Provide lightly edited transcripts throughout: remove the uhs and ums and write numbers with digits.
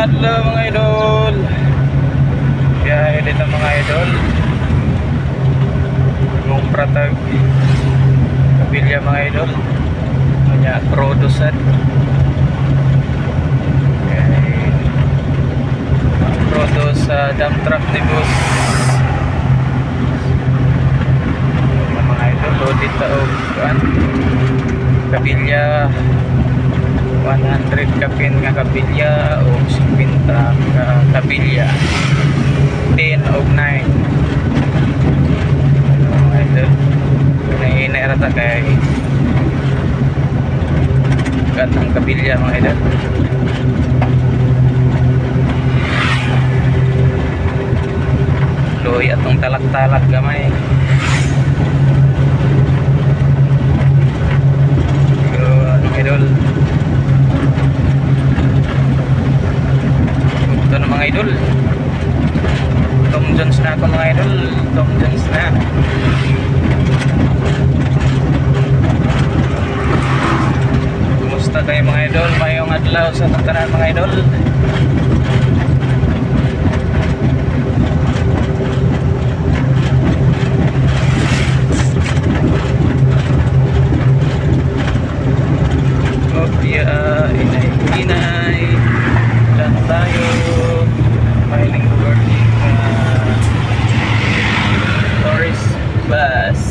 adlaw mga idol. Kaya dito mga idol. Yung pratag kabilya mga idol. Kanya produsan. Okay. Produce sa dump truck ni boss. Mga idol, loaded taog kan. Kabilya 100 kapin nga kabilya o 50 ka kabilya 10 o 9 mga idol nainay rata kay gatang kabilya mga idol loy atong talak-talak gamay idol. Ito na mga idol. Tom Jones na ako mga idol. Tom Jones na. Kumusta kayo mga idol? Mayong adlaw sa tantanan mga idol. Inay lang tayo filing for tourist bus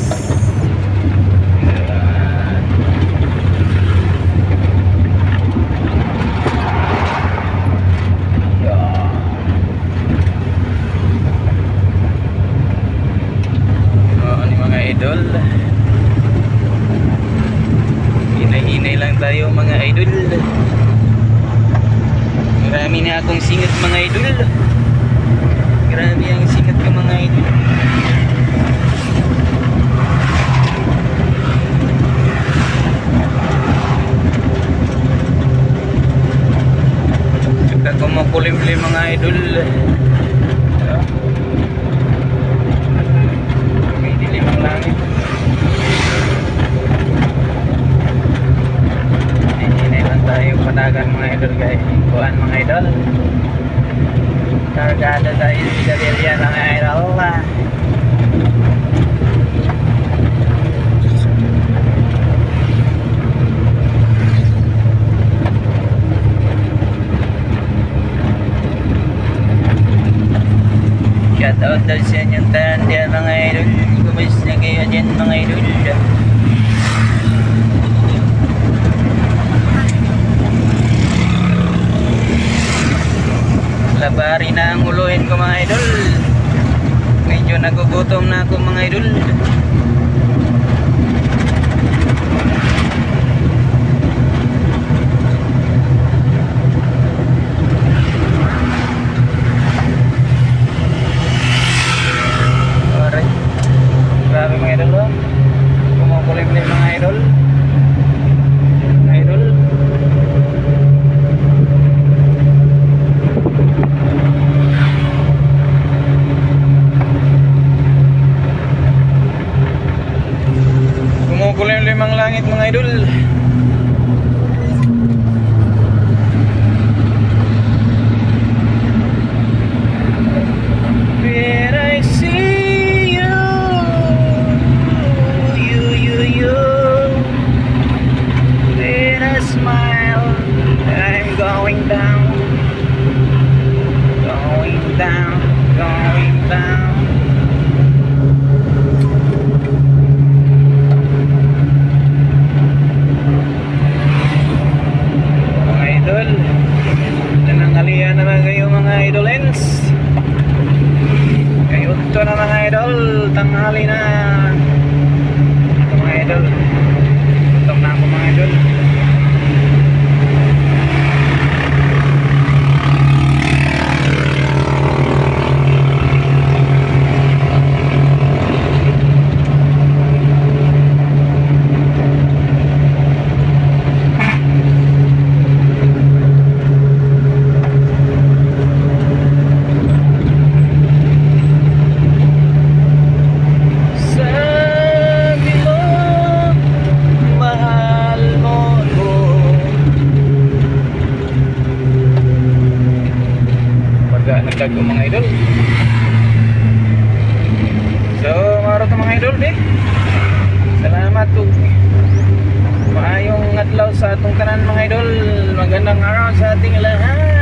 ano mga idol inay lang tayo mga idol. Marami na akong singat mga idol. Grabe ang singat ko mga idol. Saka kumukulimlim mga idol. May dilim ang langit. Hinay lang tayo panagan mga idol guys. Kuan mga idol. Kargada tayo sa Gabriela mga idol. Shout out daw sa inyong tanda mga idol. Kumusta kayo dyan mga idol? Labari na ang uluhin ko mga idol. Medyo nagugutom na ako mga idol. Alright. Grabe mga idol oh. Kumukulimlim mga idol. Mga idol. Kumukulimlim ang langit mga idol. When I see you, when I smile, I'm going down, going down, going down. Nanangalian naman kayo mga idolens. Kayo ito na mga idol. Tanghali na. Ito mga idol. Gutom na ako mga idol. vlog ko mga idol. So maraming mga idol salamat ug maayong adlaw sa atong tanan mga idol. Magandang araw sa ating lahat.